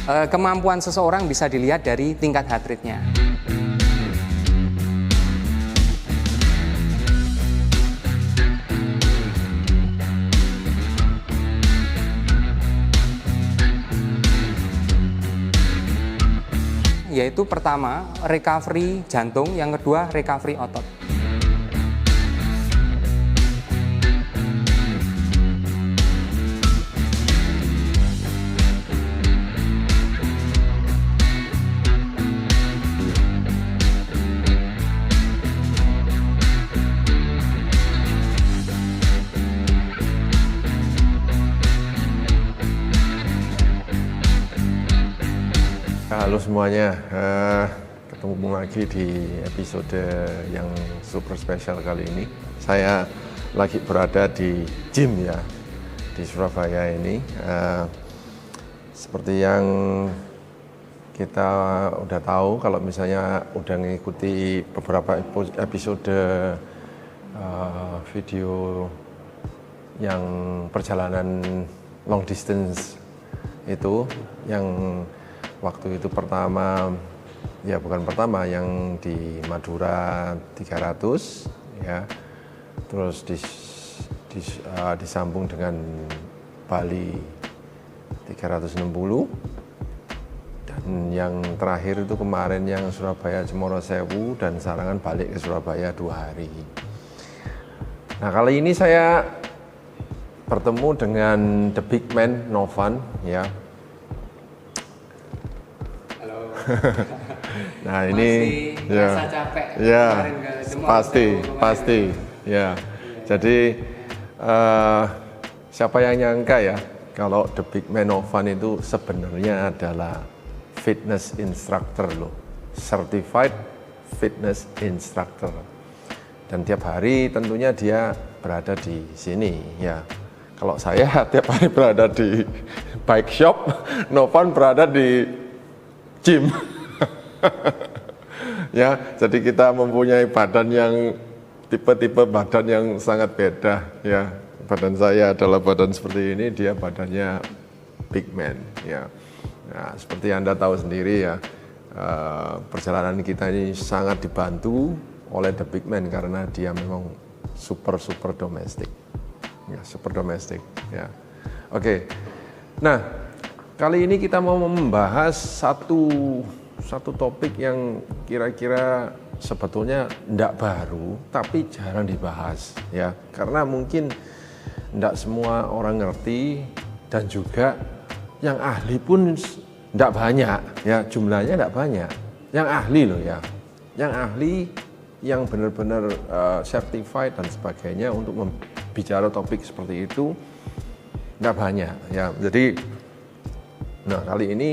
Kemampuan seseorang bisa dilihat dari tingkat heart rate-nya. Yaitu pertama, recovery jantung, yang kedua, recovery otot. Halo semuanya, ketemu lagi di episode yang super spesial kali ini. Saya lagi berada di gym ya, di Surabaya ini. Seperti yang kita udah tahu, kalau misalnya udah mengikuti beberapa episode video yang perjalanan long distance itu, yang waktu itu pertama, ya bukan pertama, yang di Madura 300 ya, terus disambung dengan Bali 360, dan yang terakhir itu kemarin yang Surabaya Cemoro Sewu, dan Sarangan balik ke Surabaya 2 hari. Nah, kali ini saya bertemu dengan the big man Novan ya. Nah ini ya, capek ya pasti ya. Jadi siapa yang nyangka ya kalau the big man Novan itu sebenarnya adalah fitness instructor loh, certified fitness instructor, dan tiap hari tentunya dia berada di sini ya. Kalau saya tiap hari berada di bike shop, Novan berada di gym. Ya, jadi kita mempunyai badan yang tipe-tipe badan yang sangat beda ya. Badan saya adalah badan seperti ini, dia badannya big man ya. Nah, seperti Anda tahu sendiri ya, perjalanan kita ini sangat dibantu oleh the big man karena dia memang super domestik. Ya, super domestik ya. Oke. Nah, kali ini kita mau membahas satu topik yang kira-kira sebetulnya tidak baru, tapi jarang dibahas ya. Karena mungkin tidak semua orang ngerti, dan juga yang ahli pun tidak banyak ya, jumlahnya tidak banyak. Yang ahli loh ya, yang ahli yang benar-benar certified dan sebagainya untuk membicara topik seperti itu tidak banyak ya. Jadi nah, kali ini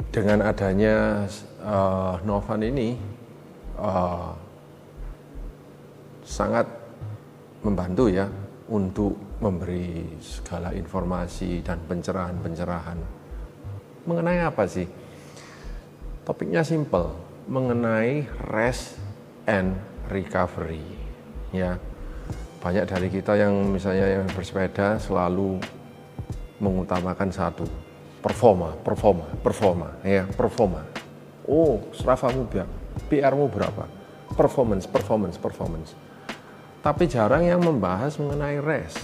dengan adanya Novan ini sangat membantu ya untuk memberi segala informasi dan pencerahan mengenai apa sih? Topiknya simple, mengenai rest and recovery ya. Banyak dari kita yang misalnya yang bersepeda selalu mengutamakan satu, performa. Oh, Stravamu berapa? PR-mu berapa? Performance. Tapi jarang yang membahas mengenai rest.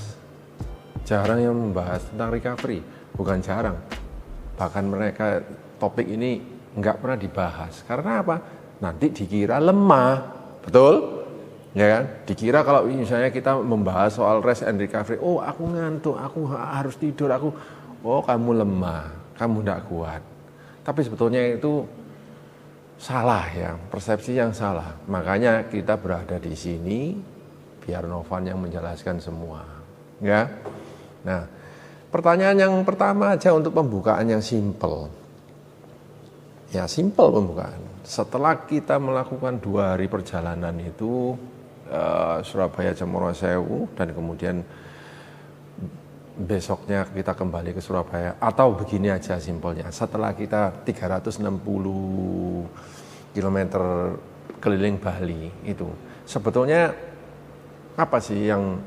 Jarang yang membahas tentang recovery. Bukan jarang. Bahkan mereka topik ini nggak pernah dibahas. Karena apa? Nanti dikira lemah. Betul? Ya kan? Dikira kalau misalnya kita membahas soal rest and recovery, oh aku ngantuk, aku harus tidur, oh kamu lemah, kamu tidak kuat. Tapi sebetulnya itu salah ya, persepsi yang salah. Makanya kita berada di sini biar Novan yang menjelaskan semua, ya. Nah, pertanyaan yang pertama aja untuk pembukaan yang simple. Ya, simple pembukaan. Setelah kita melakukan 2 hari perjalanan itu, Surabaya Cemoro Sewu, dan kemudian besoknya kita kembali ke Surabaya, atau begini aja simpelnya, setelah kita 360 km keliling Bali itu, sebetulnya apa sih yang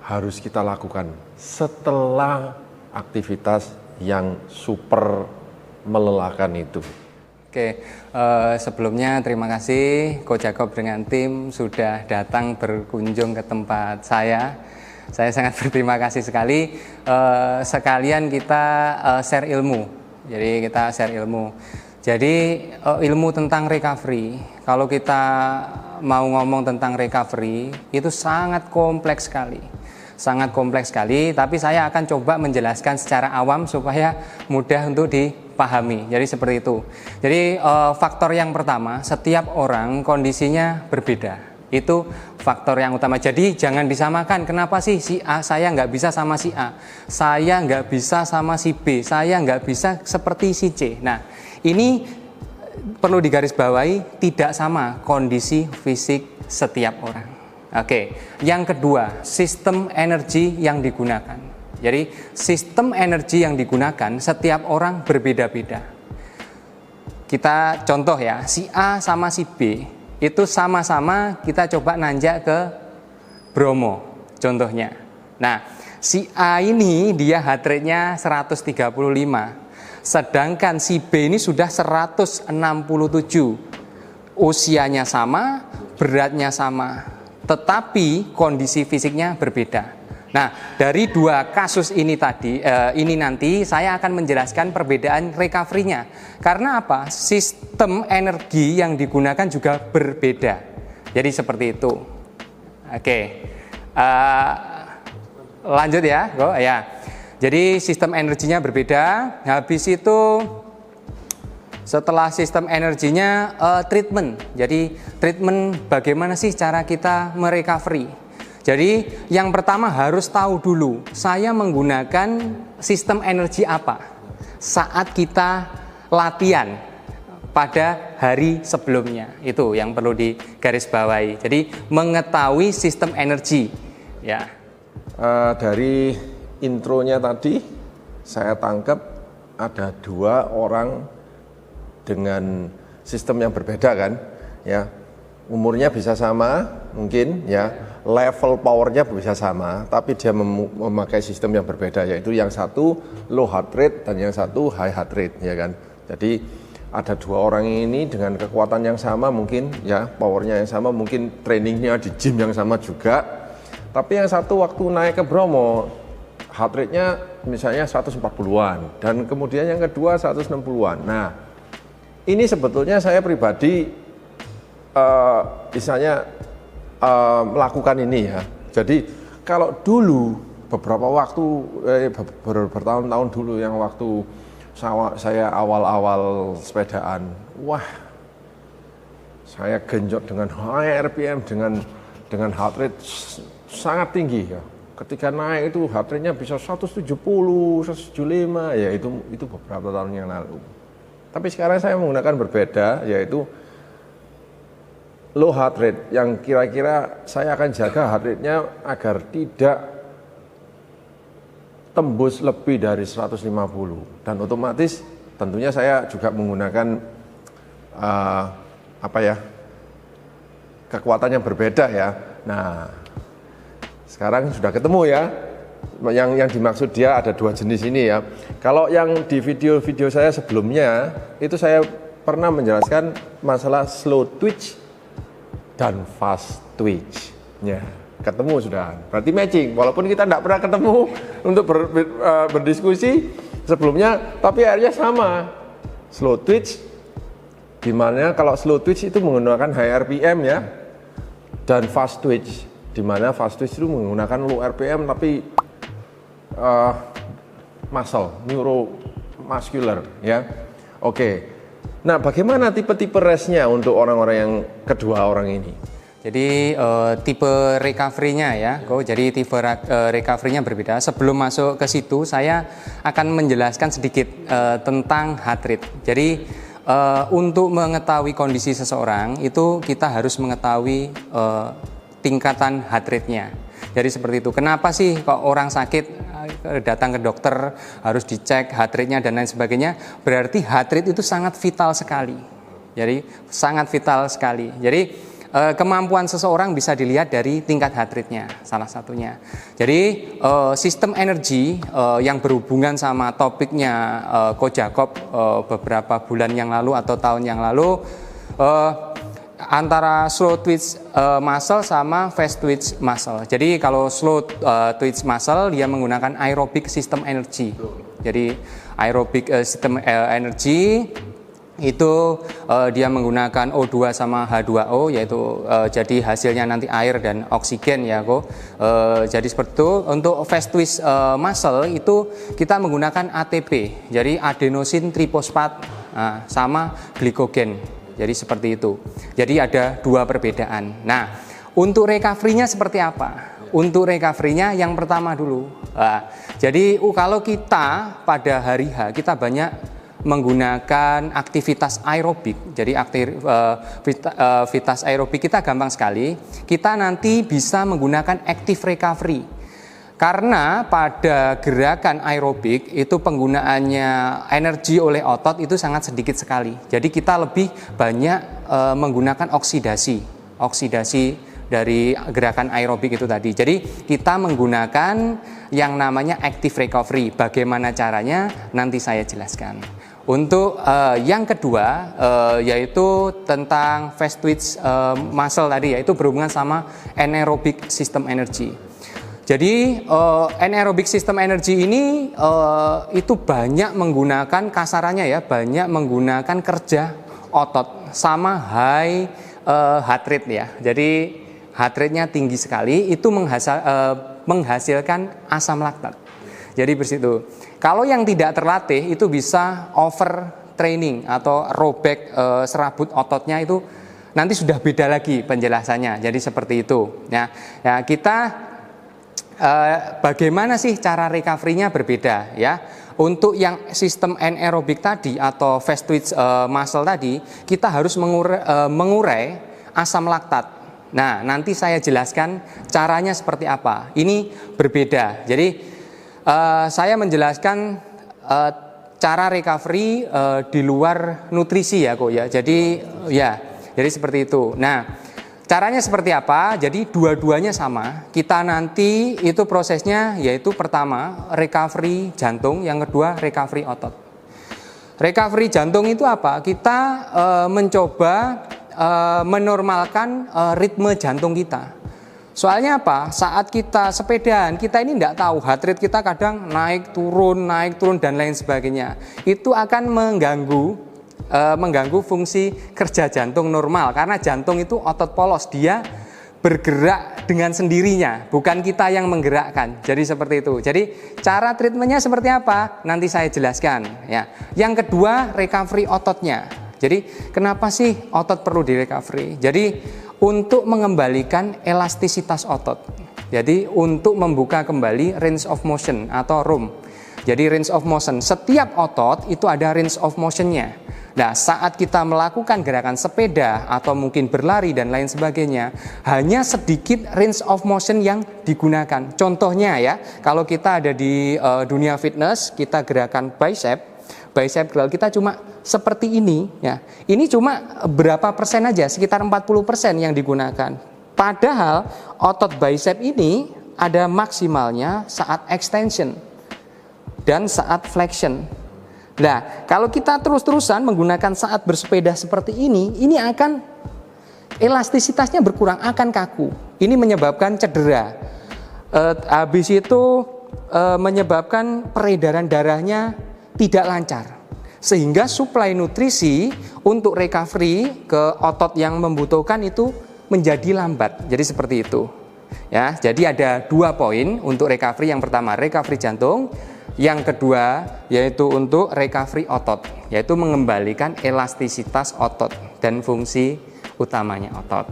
harus kita lakukan setelah aktivitas yang super melelahkan itu? Oke, sebelumnya terima kasih Coach Jacob dengan tim sudah datang berkunjung ke tempat saya. Saya sangat berterima kasih sekali. Sekalian kita share ilmu. Jadi kita share ilmu. Jadi ilmu tentang recovery. Kalau kita mau ngomong tentang recovery itu sangat kompleks sekali. Sangat kompleks sekali, tapi saya akan coba menjelaskan secara awam supaya mudah untuk dipahami. Jadi seperti itu. Jadi faktor yang pertama, setiap orang kondisinya berbeda. Itu faktor yang utama. Jadi jangan disamakan. Kenapa sih si A saya nggak bisa sama si A, saya nggak bisa sama si B, saya nggak bisa seperti si C. Nah, ini perlu digarisbawahi, tidak sama kondisi fisik setiap orang. Oke, yang kedua, sistem energi yang digunakan. Jadi, sistem energi yang digunakan setiap orang berbeda-beda. Kita contoh ya, si A sama si B itu sama-sama kita coba nanjak ke Bromo, contohnya. Nah, si A ini dia heart rate-nya 135, sedangkan si B ini sudah 167. Usianya sama, beratnya sama, tetapi kondisi fisiknya berbeda. Nah, dari dua kasus ini tadi, ini nanti saya akan menjelaskan perbedaan recovery-nya. Karena apa? Sistem energi yang digunakan juga berbeda. Jadi seperti itu. Oke, lanjut ya, ya. Jadi sistem energinya berbeda. Habis itu setelah sistem energinya treatment. Jadi treatment bagaimana sih cara kita merecovery. Jadi yang pertama harus tahu dulu saya menggunakan sistem energi apa saat kita latihan pada hari sebelumnya. Itu yang perlu digarisbawahi. Jadi mengetahui sistem energi ya. Dari intronya tadi saya tangkap ada dua orang dengan sistem yang berbeda kan, ya, umurnya bisa sama mungkin, ya, level powernya bisa sama, tapi dia memakai sistem yang berbeda, yaitu yang satu low heart rate dan yang satu high heart rate, ya kan. Jadi ada dua orang ini dengan kekuatan yang sama mungkin, ya, powernya yang sama, mungkin trainingnya di gym yang sama juga, tapi yang satu waktu naik ke Bromo heart rate-nya misalnya 140-an dan kemudian yang kedua 160-an. Nah, ini sebetulnya saya pribadi misalnya melakukan ini ya. Jadi kalau dulu beberapa waktu bertahun-tahun dulu yang waktu saya awal-awal sepedaan, wah, saya genjot dengan high RPM dengan heart rate sangat tinggi ya. Ketika naik itu heart rate-nya bisa 170, 175 ya, itu beberapa tahun yang lalu. Tapi sekarang saya menggunakan berbeda, yaitu low heart rate yang kira-kira saya akan jaga heart rate-nya agar tidak tembus lebih dari 150, dan otomatis tentunya saya juga menggunakan kekuatan yang berbeda ya. Nah, sekarang sudah ketemu ya. Yang dimaksud dia ada dua jenis ini ya. Kalau yang di video-video saya sebelumnya itu saya pernah menjelaskan masalah slow twitch dan fast twitch. Ya, ketemu sudah. Berarti matching. Walaupun kita tidak pernah ketemu untuk berdiskusi sebelumnya, tapi akhirnya sama. Slow twitch, dimana kalau slow twitch itu menggunakan high RPM ya, dan fast twitch, dimana fast twitch itu menggunakan low RPM tapi muscle, neuromuscular ya. Oke. Nah, bagaimana tipe-tipe restnya untuk orang-orang yang kedua orang ini? Jadi tipe recovery-nya ya, jadi tipe recovery-nya berbeda. Sebelum masuk ke situ, saya akan menjelaskan sedikit tentang heart rate. Jadi untuk mengetahui kondisi seseorang itu kita harus mengetahui tingkatan heart rate-nya. Jadi seperti itu. Kenapa sih kok orang sakit datang ke dokter harus dicek heart rate-nya dan lain sebagainya? Berarti heart rate itu sangat vital sekali. Jadi sangat vital sekali. Jadi kemampuan seseorang bisa dilihat dari tingkat heart rate-nya, salah satunya. Jadi sistem energi yang berhubungan sama topiknya Coach Jacob beberapa bulan yang lalu atau tahun yang lalu, antara slow twitch muscle sama fast twitch muscle. Jadi kalau slow twitch muscle dia menggunakan aerobic system energy. Jadi aerobic system energy itu dia menggunakan O2 sama H2O, yaitu jadi hasilnya nanti air dan oksigen ya kok. Jadi seperti itu. Untuk fast twitch muscle itu kita menggunakan ATP, jadi adenosine triphosphate sama glikogen. Jadi seperti itu. Jadi ada dua perbedaan. Nah, untuk recovery-nya seperti apa? Untuk recovery-nya yang pertama dulu. Jadi kalau kita pada hari H kita banyak menggunakan aktivitas aerobik. Jadi aktivitas aerobik kita gampang sekali. Kita nanti bisa menggunakan active recovery. Karena pada gerakan aerobik itu penggunaannya energi oleh otot itu sangat sedikit sekali. Jadi kita lebih banyak menggunakan oksidasi dari gerakan aerobik itu tadi. Jadi kita menggunakan yang namanya active recovery. Bagaimana caranya? Nanti saya jelaskan. Untuk yang kedua yaitu tentang fast twitch muscle tadi, yaitu berhubungan sama anaerobic system energy. Jadi anaerobic system energy ini itu banyak menggunakan kasarannya ya, banyak menggunakan kerja otot sama high heart rate ya. Jadi heart rate-nya tinggi sekali, itu menghasilkan asam laktat. Jadi bersitu. Kalau yang tidak terlatih itu bisa over training atau robek serabut ototnya, itu nanti sudah beda lagi penjelasannya. Jadi seperti itu. Ya kita bagaimana sih cara recovery-nya berbeda ya. Untuk yang sistem anaerobik tadi atau fast twitch muscle tadi, kita harus mengurai asam laktat. Nah, nanti saya jelaskan caranya seperti apa. Ini berbeda. Jadi saya menjelaskan cara recovery di luar nutrisi ya kok ya. Jadi seperti itu. Nah, caranya seperti apa? Jadi dua-duanya sama. Kita nanti itu prosesnya yaitu pertama recovery jantung, yang kedua recovery otot. Recovery jantung itu apa? Kita mencoba menormalkan ritme jantung kita. Soalnya apa? Saat kita sepedaan, kita ini tidak tahu heart rate kita kadang naik turun dan lain sebagainya. Itu akan mengganggu fungsi kerja jantung normal, karena jantung itu otot polos, dia bergerak dengan sendirinya, bukan kita yang menggerakkan. Jadi seperti itu. Jadi cara treatmentnya seperti apa? Nanti saya jelaskan ya. Yang kedua, recovery ototnya. Jadi kenapa sih otot perlu direcovery? Jadi untuk mengembalikan elastisitas otot. Jadi untuk membuka kembali range of motion atau ROM. Jadi range of motion, setiap otot itu ada range of motionnya. Nah, saat kita melakukan gerakan sepeda atau mungkin berlari dan lain sebagainya, hanya sedikit range of motion yang digunakan. Contohnya ya, kalau kita ada di dunia fitness, kita gerakan bicep curl, kita cuma seperti ini ya. Ini cuma berapa persen aja, sekitar 40% yang digunakan. Padahal otot bicep ini ada maksimalnya saat extension dan saat flexion. Nah, kalau kita terus-terusan menggunakan saat bersepeda seperti ini akan elastisitasnya berkurang, akan kaku. Ini menyebabkan cedera. Habis itu menyebabkan peredaran darahnya tidak lancar, sehingga suplai nutrisi untuk recovery ke otot yang membutuhkan itu menjadi lambat. Jadi seperti itu ya. Jadi ada dua poin untuk recovery. Yang pertama recovery jantung, yang kedua yaitu untuk recovery otot, yaitu mengembalikan elastisitas otot dan fungsi utamanya otot.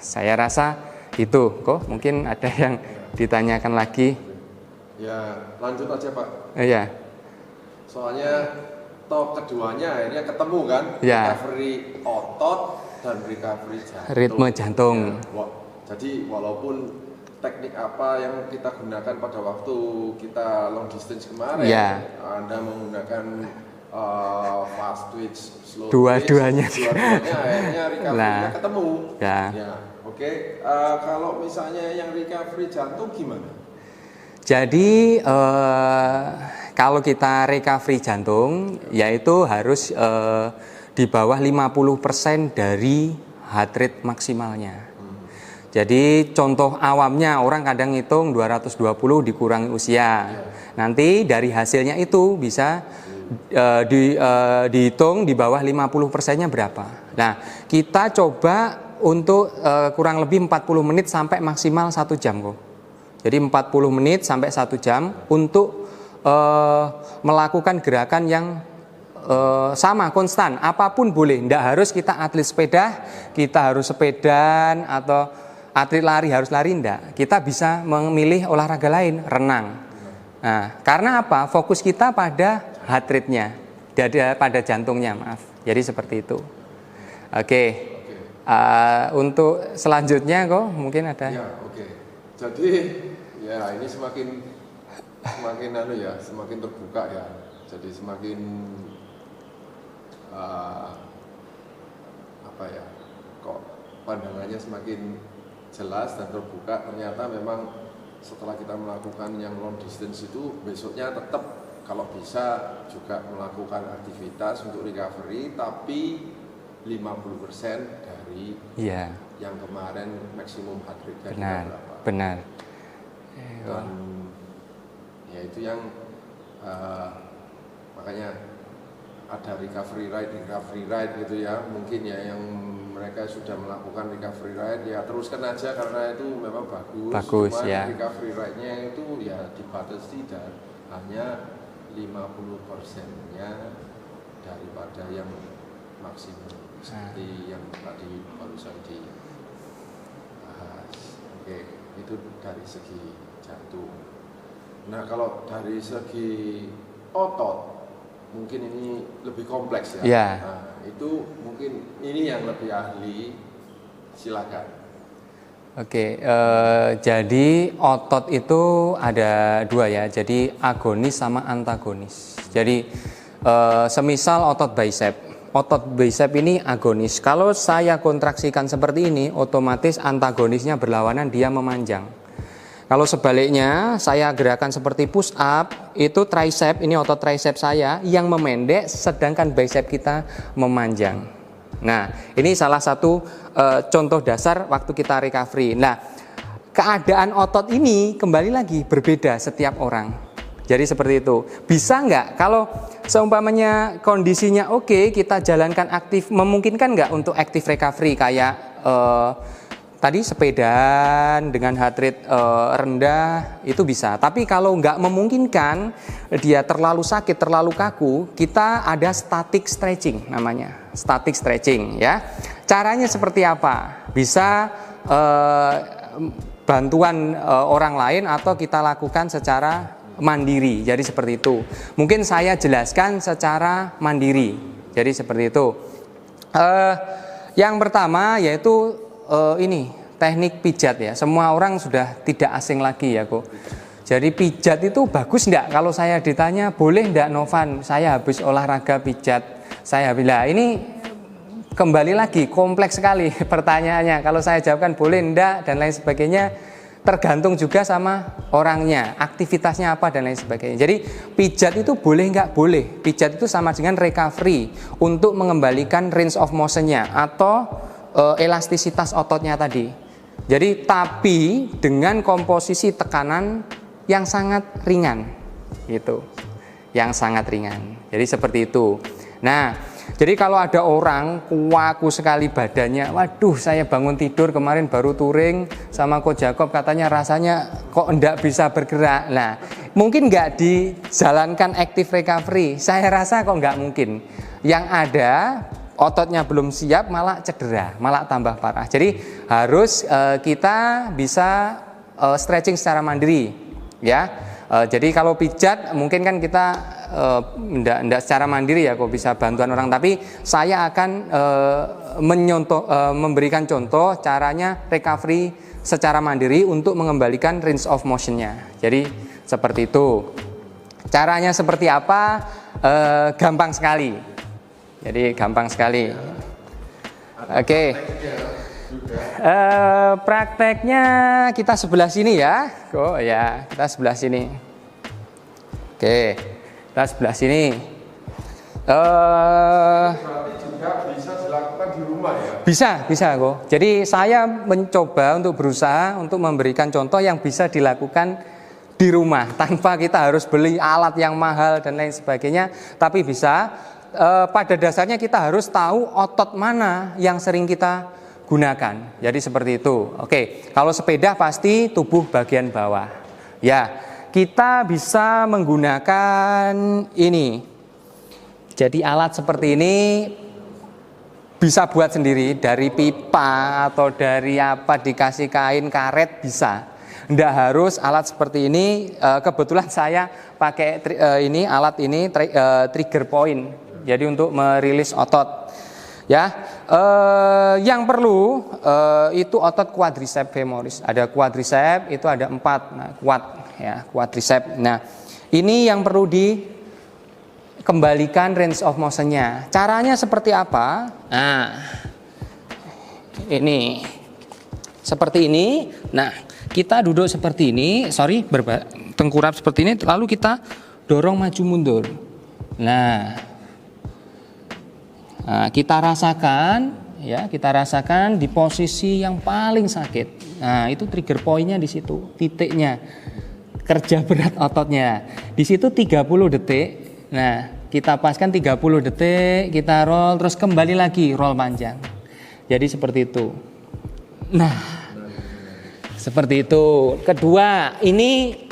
Saya rasa itu kok. Mungkin ada yang ditanyakan lagi. Ya lanjut aja Pak. Iya. Soalnya toh keduanya akhirnya ketemu kan, ya. Recovery otot dan recovery jantung. Ritme jantung. Ya. Jadi walaupun teknik apa yang kita gunakan pada waktu kita long distance kemarin, ya. Anda menggunakan fast twitch, slow Dua-duanya. twitch, dua-duanya akhirnya recovery-nya ketemu. Ya. Ya, oke. Kalau misalnya yang recovery jantung gimana? Jadi kalau kita recovery jantung, yaitu harus di bawah 50% dari heart rate maksimalnya. Jadi contoh awamnya orang kadang ngitung 220 dikurangi usia. Nanti dari hasilnya itu bisa dihitung di bawah 50%-nya berapa. Nah, kita coba untuk kurang lebih 40 menit sampai maksimal 1 jam kok. Jadi 40 menit sampai 1 jam untuk melakukan gerakan yang sama, konstan, apapun boleh. Tidak harus kita atlet sepeda, kita harus sepedaan, atau atlet lari harus lari, enggak. Kita bisa memilih olahraga lain, renang. Nah, karena apa? Fokus kita pada heart rate-nya, pada jantungnya, maaf. Jadi seperti itu. Oke. Untuk selanjutnya kok mungkin ada. Ya, oke. Jadi ya ini semakin semakin terbuka ya. Jadi semakin kok pandangannya semakin jelas dan terbuka. Ternyata memang setelah kita melakukan yang long distance itu, besoknya tetap kalau bisa juga melakukan aktivitas untuk recovery, tapi 50% dari yang kemarin maksimum heart rate-nya berapa. Benar. Dan ya itu yang makanya ada recovery ride gitu ya. Mungkin ya yang mereka sudah melakukan recovery ride ya teruskan aja karena itu memang bagus. Cuman ya. Recovery ride-nya itu ya dibatasi dan hanya 50%-nya daripada yang maksimum seperti yang tadi barusan dibahas. Oke, itu dari segi jantung. Nah, kalau dari segi otot mungkin ini lebih kompleks ya. Nah, itu mungkin ini yang lebih ahli, silakan. Oke, jadi otot itu ada dua ya, jadi agonis sama antagonis. Jadi semisal otot bicep ini agonis. Kalau saya kontraksikan seperti ini, otomatis antagonisnya berlawanan, dia memanjang. Kalau sebaliknya, saya gerakan seperti push up, itu tricep, ini otot tricep saya yang memendek, sedangkan bicep kita memanjang. Nah, ini salah satu contoh dasar waktu kita recovery. Nah, keadaan otot ini kembali lagi berbeda setiap orang. Jadi seperti itu. Bisa nggak kalau seumpamanya kondisinya oke, kita jalankan aktif, memungkinkan nggak untuk active recovery kayak tadi sepedaan dengan heart rate rendah, itu bisa. Tapi kalau nggak memungkinkan, dia terlalu sakit, terlalu kaku, kita ada static stretching namanya. Static stretching ya. Caranya seperti apa? Bisa bantuan orang lain atau kita lakukan secara mandiri. Jadi seperti itu. Mungkin saya jelaskan secara mandiri. Jadi seperti itu. Yang pertama yaitu ini teknik pijat ya. Semua orang sudah tidak asing lagi ya kok. Jadi pijat itu bagus enggak? Kalau saya ditanya boleh enggak Novan? Saya habis olahraga pijat. Saya bilang ini kembali lagi kompleks sekali pertanyaannya. Kalau saya jawabkan boleh enggak dan lain sebagainya, tergantung juga sama orangnya, aktivitasnya apa dan lain sebagainya. Jadi pijat itu boleh enggak? Boleh. Pijat itu sama dengan recovery untuk mengembalikan range of motion-nya atau elastisitas ototnya tadi. Jadi tapi dengan komposisi tekanan yang sangat ringan gitu. Yang sangat ringan. Jadi seperti itu. Nah, jadi kalau ada orang kuaku sekali badannya, waduh saya bangun tidur kemarin baru touring sama Coach Jacob katanya rasanya kok enggak bisa bergerak. Nah, mungkin enggak dijalankan active recovery? Saya rasa kok enggak mungkin. Yang ada ototnya belum siap malah cedera, malah tambah parah. Jadi harus kita bisa stretching secara mandiri, ya. Jadi kalau pijat mungkin kan kita enggak secara mandiri ya, kok bisa bantuan orang. Tapi saya akan memberikan contoh caranya recovery secara mandiri untuk mengembalikan range of motion-nya. Jadi seperti itu. Caranya seperti apa? gampang sekali. Jadi gampang sekali. Oke. Prakteknya kita sebelah sini ya. Oh ya, kita sebelah sini. Oke, kita sebelah sini. Berarti juga bisa dilakukan di rumah ya? Bisa kok. Jadi saya mencoba untuk berusaha untuk memberikan contoh yang bisa dilakukan di rumah tanpa kita harus beli alat yang mahal dan lain sebagainya, tapi bisa. Pada dasarnya kita harus tahu otot mana yang sering kita gunakan. Jadi seperti itu. Oke, kalau sepeda pasti tubuh bagian bawah. Ya, kita bisa menggunakan ini. Jadi alat seperti ini bisa buat sendiri dari pipa atau dari apa, dikasih kain karet bisa. Nggak harus alat seperti ini. Kebetulan saya pakai ini alat ini trigger point. Jadi untuk merilis otot. Ya, yang perlu itu otot quadriceps femoris. Ada quadriceps itu ada 4, nah, kuat ya quadriceps. Nah, ini yang perlu dikembalikan range of motionnya. Caranya seperti apa? Nah, ini seperti ini. Nah, kita duduk seperti ini, tengkurap seperti ini, lalu kita dorong maju mundur. Nah, kita rasakan di posisi yang paling sakit. Nah, itu trigger point-nya di situ, titiknya. Kerja berat ototnya. Di situ 30 detik. Nah, kita paskan 30 detik, kita roll terus kembali lagi roll panjang. Jadi seperti itu. Nah, seperti itu. Kedua, ini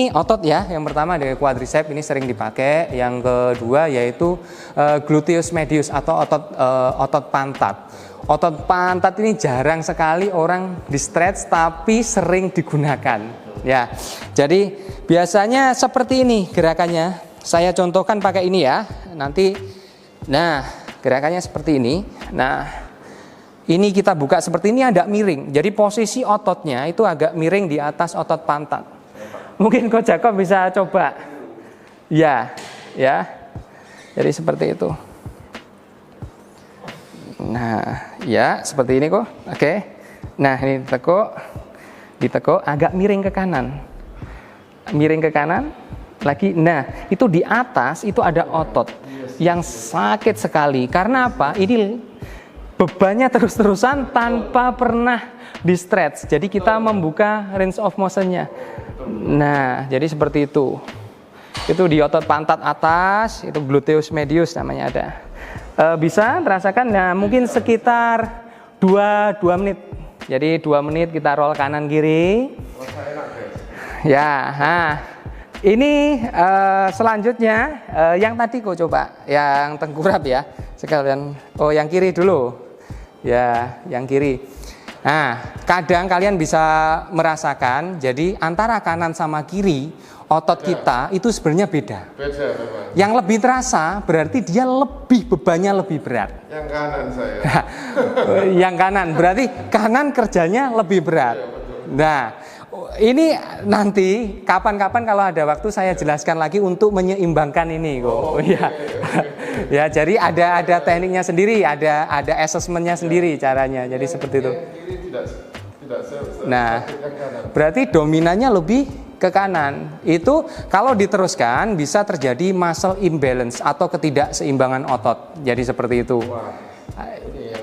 otot ya. Yang pertama dari quadriceps ini sering dipakai. Yang kedua yaitu gluteus medius atau otot pantat. Otot pantat ini jarang sekali orang di stretch tapi sering digunakan. Ya. Jadi biasanya seperti ini gerakannya. Saya contohkan pakai ini ya. Nanti gerakannya seperti ini. Nah, ini kita buka seperti ini agak miring. Jadi posisi ototnya itu agak miring di atas otot pantat. Mungkin Coach Jacob bisa coba. Ya. Jadi seperti itu. Nah, ya seperti ini kok. Oke. Nah, ini ditekuk agak miring ke kanan. Miring ke kanan. Lagi. Nah, itu di atas itu ada otot yang sakit sekali. Karena apa? Ini bebannya terus-terusan tanpa pernah di stretch. Jadi kita membuka range of motion-nya. Nah, jadi seperti itu. Itu di otot pantat atas, itu gluteus medius namanya ada. Bisa terasakan. Nah, mungkin sekitar 2 menit. Jadi 2 menit kita roll kanan kiri. Ya, ini selanjutnya yang tadi kok coba, yang tengkurap ya. Sekalian, yang kiri dulu. Ya, yang kiri. Nah, kadang kalian bisa merasakan, jadi antara kanan sama kiri, otot kita itu sebenarnya beda. Yang lebih terasa berarti dia bebannya lebih berat. Yang kanan saya. Yang kanan, berarti kanan kerjanya lebih berat. Nah, ini nanti kapan-kapan kalau ada waktu saya jelaskan lagi untuk menyeimbangkan ini kok. Ya, jadi ada tekniknya sendiri, ada assessmentnya sendiri caranya. Jadi seperti itu. Nah, berarti dominannya lebih ke kanan. Itu kalau diteruskan bisa terjadi muscle imbalance atau ketidakseimbangan otot. Jadi seperti itu.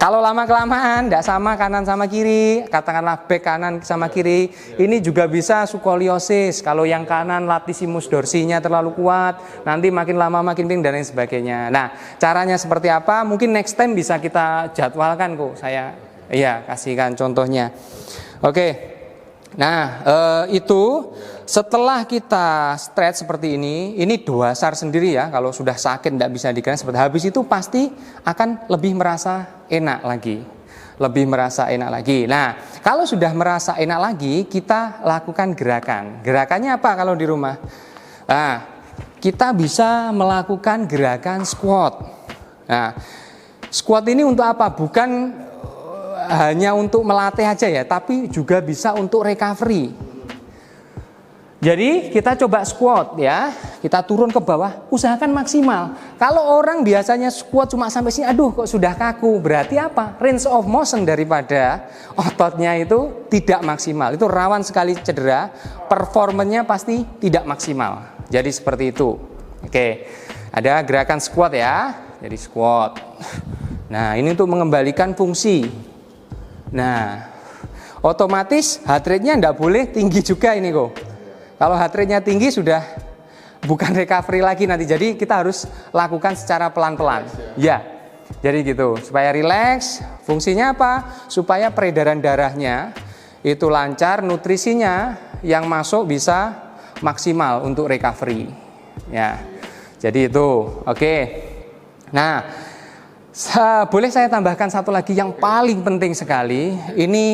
Kalau lama-kelamaan tidak sama kanan sama kiri, katakanlah back kanan sama kiri, ini juga bisa skoliosis. Kalau yang kanan latissimus dorsinya terlalu kuat, nanti makin lama makin miring dan lain sebagainya. Nah, caranya seperti apa? Mungkin next time bisa kita jadwalkan kok. Saya kasihkan contohnya. Oke. Nah, itu setelah kita stretch seperti ini dasar sendiri ya. Kalau sudah sakit tidak bisa digerak seperti habis itu pasti akan lebih merasa enak lagi. Nah, kalau sudah merasa enak lagi, kita lakukan gerakan. Gerakannya apa kalau di rumah? Nah, kita bisa melakukan gerakan squat. Nah, squat ini untuk apa? Bukan hanya untuk melatih aja ya, tapi juga bisa untuk recovery. Jadi kita coba squat ya, kita turun ke bawah, usahakan maksimal. Kalau orang biasanya squat cuma sampai sini, aduh kok sudah kaku, berarti apa? Range of motion daripada ototnya itu tidak maksimal. Itu rawan sekali cedera, performanya pasti tidak maksimal. Jadi seperti itu. Oke, ada gerakan squat ya, jadi squat. Nah ini untuk mengembalikan fungsi. Nah otomatis heart rate-nya tidak boleh tinggi juga ini kok. Kalau heart rate-nya tinggi sudah bukan recovery lagi nanti. Jadi kita harus lakukan secara pelan-pelan. Ya, jadi gitu. Supaya rileks. Fungsinya apa? Supaya peredaran darahnya itu lancar, nutrisinya yang masuk bisa maksimal untuk recovery. Ya, jadi itu. Oke. Nah, boleh saya tambahkan satu lagi yang paling penting sekali. Ini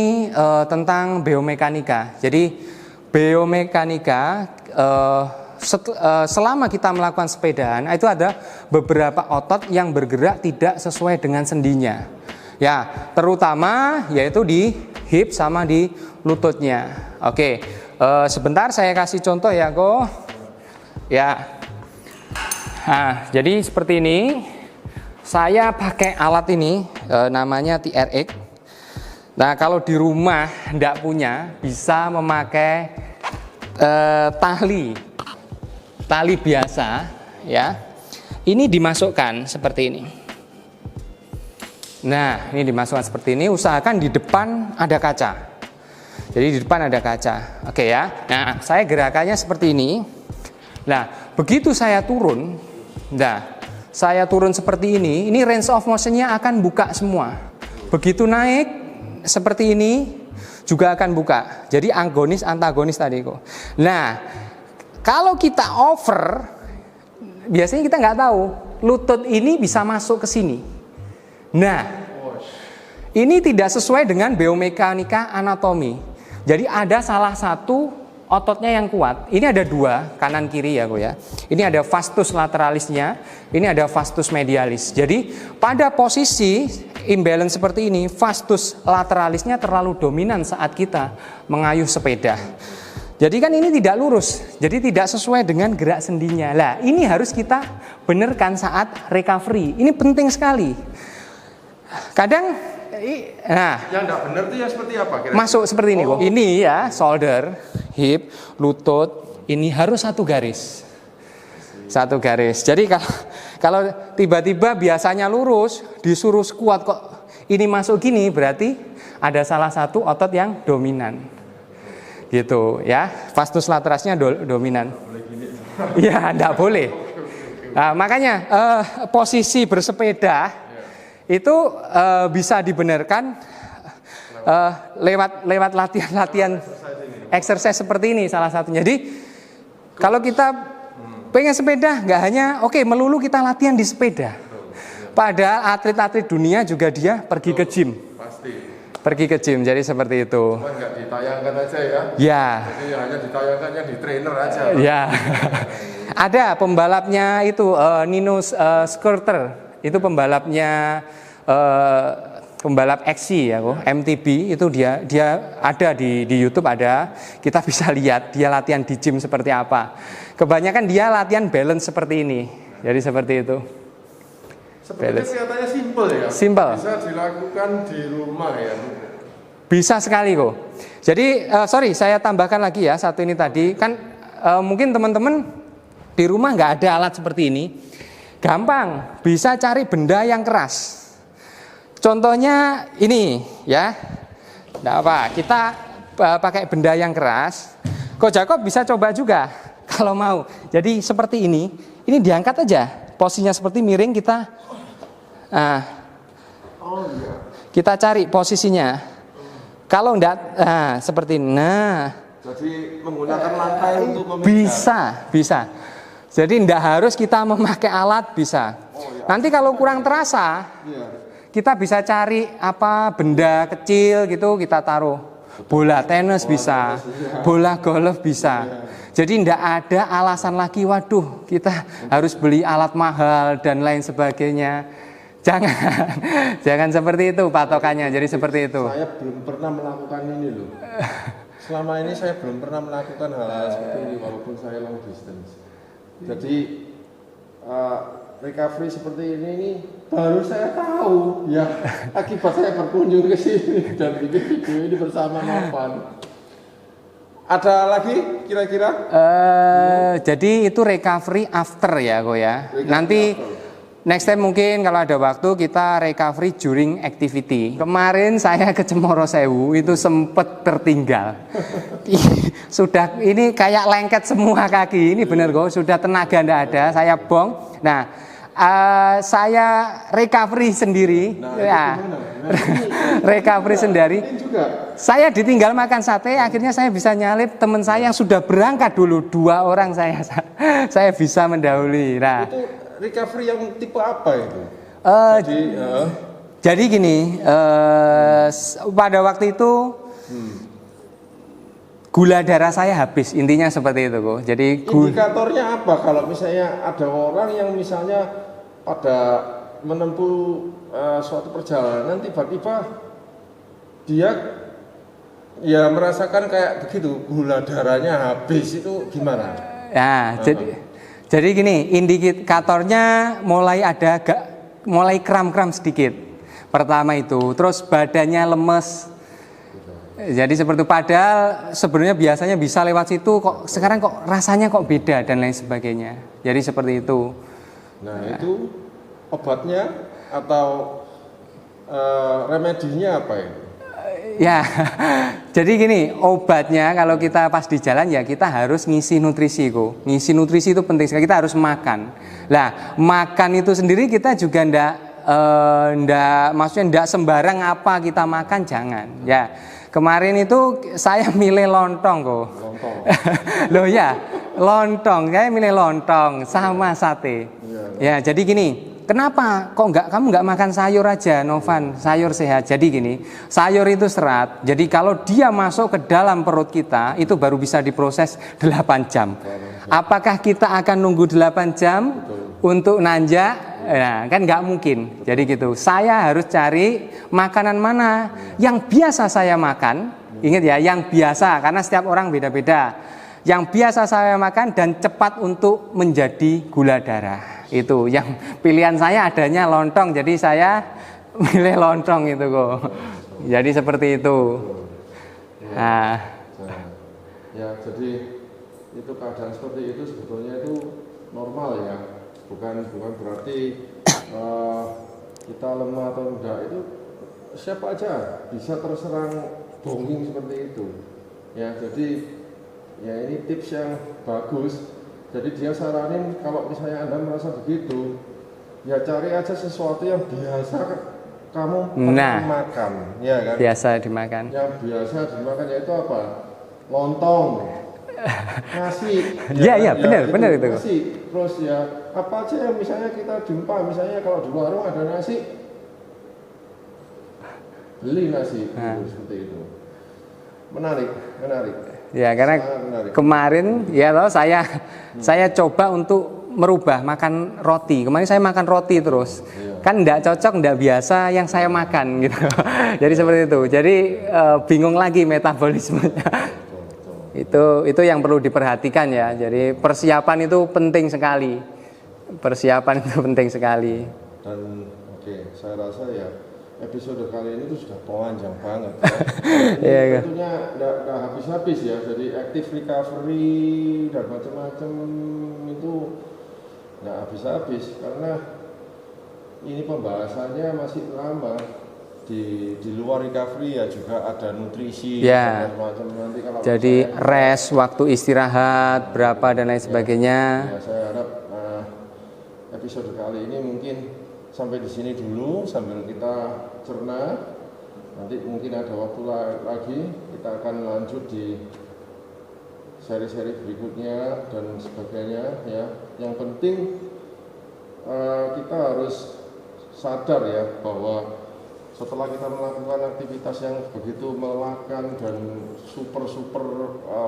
tentang biomekanika. Jadi biomekanika selama kita melakukan sepedaan itu ada beberapa otot yang bergerak tidak sesuai dengan sendinya. Ya, terutama yaitu di hip sama di lututnya. Oke, sebentar saya kasih contoh ya, kok. Ya. Nah, jadi seperti ini. Saya pakai alat ini namanya TRX. Nah, kalau di rumah tidak punya, bisa memakai tali biasa, ya. Ini dimasukkan seperti ini. Nah, ini dimasukkan seperti ini. Usahakan di depan ada kaca. Jadi di depan ada kaca, oke ya. Nah, saya gerakannya seperti ini. Nah, begitu saya turun, saya turun seperti ini range of motion-nya akan buka semua. Begitu naik seperti ini juga akan buka. Jadi agonis antagonis tadi kok. Nah, kalau kita over, biasanya kita nggak tahu lutut ini bisa masuk ke sini. Nah, ini tidak sesuai dengan biomekanika anatomi. Jadi ada salah satu ototnya yang kuat. Ini ada dua, kanan kiri ya kok ya. Ini ada vastus lateralisnya, ini ada vastus medialis. Jadi pada posisi imbalance seperti ini, vastus lateralisnya terlalu dominan saat kita mengayuh sepeda. Jadi kan ini tidak lurus, jadi tidak sesuai dengan gerak sendinya. Lah, ini harus kita benarkan saat recovery. Ini penting sekali. Kadang yang tidak benar itu ya seperti apa kira-kira? Masuk seperti ini kok. Ini ya, shoulder, hip, lutut, ini harus satu garis. Satu garis. Jadi kalau tiba-tiba biasanya lurus, disuruh squat kok ini masuk gini, berarti ada salah satu otot yang dominan. Gitu ya. Vastus lateralisnya dominan. Iya, enggak boleh. Nah, makanya posisi bersepeda itu bisa dibenarkan lewat latihan exercise seperti ini salah satunya. Jadi kalau kita pengen sepeda nggak hanya melulu kita latihan di sepeda. Padahal atlet-atlet dunia juga dia pergi ke gym. Pasti. Pergi ke gym, jadi seperti itu. Cuma nggak ditayangkan aja ya. Ya. Jadi hanya ditayangkannya di trainer aja. Ya. Ada pembalapnya itu Nino Schurter. Itu pembalapnya pembalap XC ya kok, MTB itu dia ada di YouTube ada, kita bisa lihat dia latihan di gym seperti apa. Kebanyakan dia latihan balance seperti ini. Jadi seperti itu. Sebenarnya kelihatannya simple ya. Simple. Bisa dilakukan di rumah ya. Bisa sekali kok. Jadi sorry saya tambahkan lagi ya satu ini tadi kan mungkin teman-teman di rumah nggak ada alat seperti ini. Gampang, bisa cari benda yang keras. Contohnya ini ya. Tidak apa, kita pakai benda yang keras. Ko Jakob bisa coba juga kalau mau. Jadi seperti ini diangkat aja. Posisinya seperti miring kita. Nah, kita cari posisinya. Kalau enggak, seperti ini. Nah, jadi menggunakan lantai untuk memegang. Bisa. Jadi tidak harus kita memakai alat, bisa. Nanti kalau kurang terasa, kita bisa cari apa benda kecil gitu kita taruh. Bola tenis bisa, bola golf bisa. Jadi tidak ada alasan lagi, waduh kita harus beli alat mahal dan lain sebagainya. Jangan seperti itu patokannya. Jadi seperti itu. Saya belum pernah melakukan ini loh. selama ini saya belum pernah melakukan hal-hal seperti ini walaupun saya long distance. Jadi recovery seperti ini baru saya tahu ya akibat saya berkunjung ke sini dan bikin video ini bersama Novan. Ada lagi kira-kira? Jadi itu recovery after ya kok ya. Nanti next time mungkin kalau ada waktu kita recovery during activity. Kemarin saya ke Cemoro Sewu itu sempet tertinggal. Sudah ini kayak lengket semua kaki. Ini bener kok, sudah tenaga ndak ada, saya bong. Nah, saya recovery sendiri. Ya. Recovery sendiri. Saya ditinggal makan sate, akhirnya saya bisa nyalip teman saya yang sudah berangkat dulu 2 orang saya bisa mendahului. Nah, itu recovery yang tipe apa itu? Jadi gini, pada waktu itu gula darah saya habis, intinya seperti itu kok. Jadi indikatornya apa kalau misalnya ada orang yang misalnya pada menempuh suatu perjalanan tiba-tiba dia ya merasakan kayak begitu, gula darahnya habis, itu gimana? Ya, jadi gini, indikatornya mulai kram-kram sedikit. Pertama itu, terus badannya lemes. Jadi seperti padahal sebenarnya biasanya bisa lewat situ, kok sekarang kok rasanya kok beda dan lain sebagainya. Jadi seperti itu. Nah, itu obatnya atau remedinya apa ya? Ya, jadi gini, obatnya kalau kita pas di jalan ya kita harus ngisi nutrisi kok. Ngisi nutrisi itu penting sekali, kita harus makan. Lah, makan itu sendiri kita juga maksudnya ndak sembarang apa kita makan, jangan. Ya, kemarin itu saya milih lontong kok. Lontong. Loh ya, lontong, saya milih lontong sama sate. Ya, jadi gini. Kenapa kok kamu nggak makan sayur aja, Novan? Sayur sehat. Jadi gini, sayur itu serat. Jadi kalau dia masuk ke dalam perut kita, itu baru bisa diproses 8 jam. Apakah kita akan nunggu 8 jam untuk nanjak? Nah, kan nggak mungkin. Jadi gitu. Saya harus cari makanan mana yang biasa saya makan. Ingat ya, yang biasa, karena setiap orang beda-beda. Yang biasa saya makan dan cepat untuk menjadi gula darah. Itu yang pilihan saya adanya lontong, jadi saya milih lontong itu kok. Jadi seperti itu. Nah, ya jadi itu keadaan seperti itu sebetulnya itu normal ya, bukan berarti kita lemah atau enggak. Itu siapa aja bisa terserang bombing seperti itu. Ya, jadi ya ini tips yang bagus. Jadi dia saranin kalau misalnya Anda merasa begitu, ya cari aja sesuatu yang biasa kamu makan, ya kan? Biasa dimakan. Yang biasa dimakan yaitu apa? Lontong, nasi. Iya, benar itu. Nasi. Terus ya apa aja yang misalnya kita jumpa, misalnya kalau di warung ada nasi, beli nasi, seperti itu. Menarik. Ya, karena kemarin ya loh saya coba untuk merubah makan roti. Kemarin saya makan roti terus. Kan enggak cocok, enggak biasa yang saya makan gitu. Jadi seperti itu. Jadi bingung lagi metabolismenya. Itu yang perlu diperhatikan ya. Jadi persiapan itu penting sekali. Dan saya rasa ya episode kali ini tuh sudah panjang banget ya. Tentunya nggak habis-habis ya. Jadi active recovery dan macam-macam itu nggak habis-habis karena ini pembahasannya masih lama. Di luar recovery ya juga ada nutrisi dan macam-macam. Nanti kalau jadi rest, waktu istirahat berapa dan lain sebagainya. Ya, saya harap episode kali ini mungkin sampai di sini dulu sambil kita cerna. Nanti mungkin ada waktu lagi kita akan lanjut di seri-seri berikutnya dan sebagainya ya. Yang penting kita harus sadar ya bahwa setelah kita melakukan aktivitas yang begitu melelahkan dan super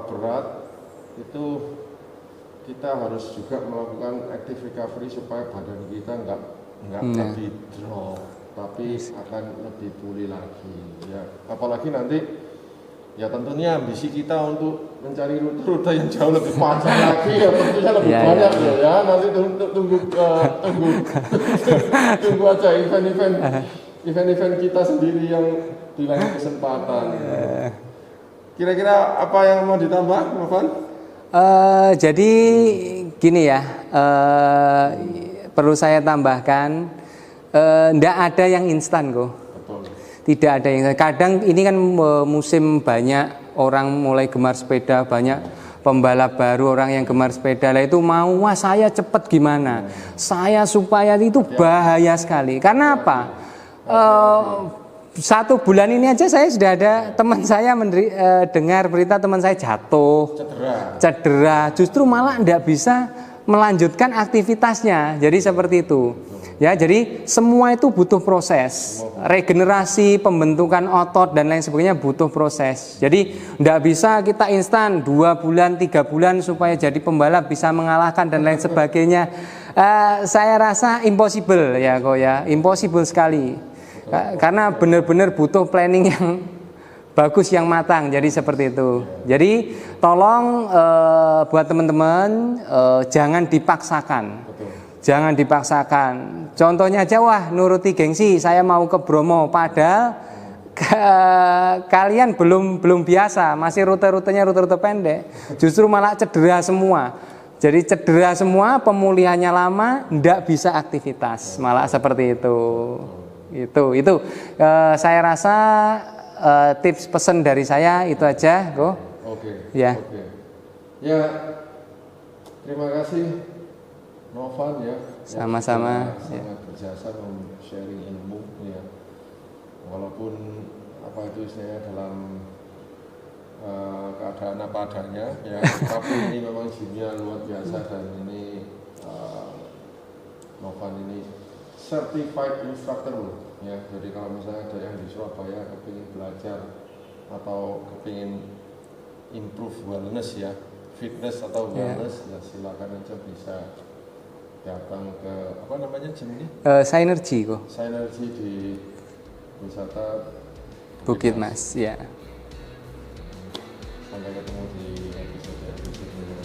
berat, itu kita harus juga melakukan active recovery supaya badan kita nggak lebih drop, tapi akan lebih pulih lagi ya. Apalagi nanti Ya tentunya ambisi kita untuk mencari rute-rute yang jauh lebih panjang lagi ya tentunya lebih banyak ya. Nanti tunggu aja event kita sendiri yang di lain kesempatan. Kira-kira apa yang mau ditambah, Novan? Jadi gini ya, perlu saya tambahkan, ndak ada yang instan kok. Tidak ada yang kadang ini kan musim banyak orang mulai gemar sepeda, banyak pembalap baru orang yang gemar sepeda lah itu mau wah saya cepet gimana, saya supaya itu bahaya sekali. Karena apa? 1 bulan ini aja saya sudah ada teman saya dengar berita teman saya jatuh, cedera, justru malah tidak bisa melanjutkan aktivitasnya. Jadi seperti itu. Ya, jadi semua itu butuh proses. Regenerasi, pembentukan otot dan lain sebagainya butuh proses. Jadi tidak bisa kita instan 2 bulan, 3 bulan supaya jadi pembalap bisa mengalahkan dan lain sebagainya. Saya rasa impossible ya kok ya, impossible sekali. Karena benar-benar butuh planning yang bagus, yang matang. Jadi seperti itu. Jadi tolong buat teman-teman jangan dipaksakan. Jangan dipaksakan. Contohnya aja, wah nuruti gengsi, saya mau ke Bromo, padahal kalian belum biasa, masih rute-rutenya rute-rute pendek, justru malah cedera semua. Jadi cedera semua, pemulihannya lama, ndak bisa aktivitas, malah seperti itu. Itu saya rasa tips pesan dari saya itu aja, kok. Oke. Ya. Oke. Ya, terima kasih. Novan ya, sama-sama sangat berjasa sharing ilmu ya, walaupun apa itu istilahnya dalam keadaan apa adanya ya, tapi ini memang gymnya luar biasa dan ini Novan ini certified instructor loh ya. Jadi kalau misalnya ada yang di Surabaya kepingin belajar atau kepingin improve wellness ya, fitness atau wellness ya silakan aja bisa datang ke apa namanya gym ini? Synergy kok. Synergy di wisata Bukit Mas, ya. Sampai ketemu di episode berikutnya.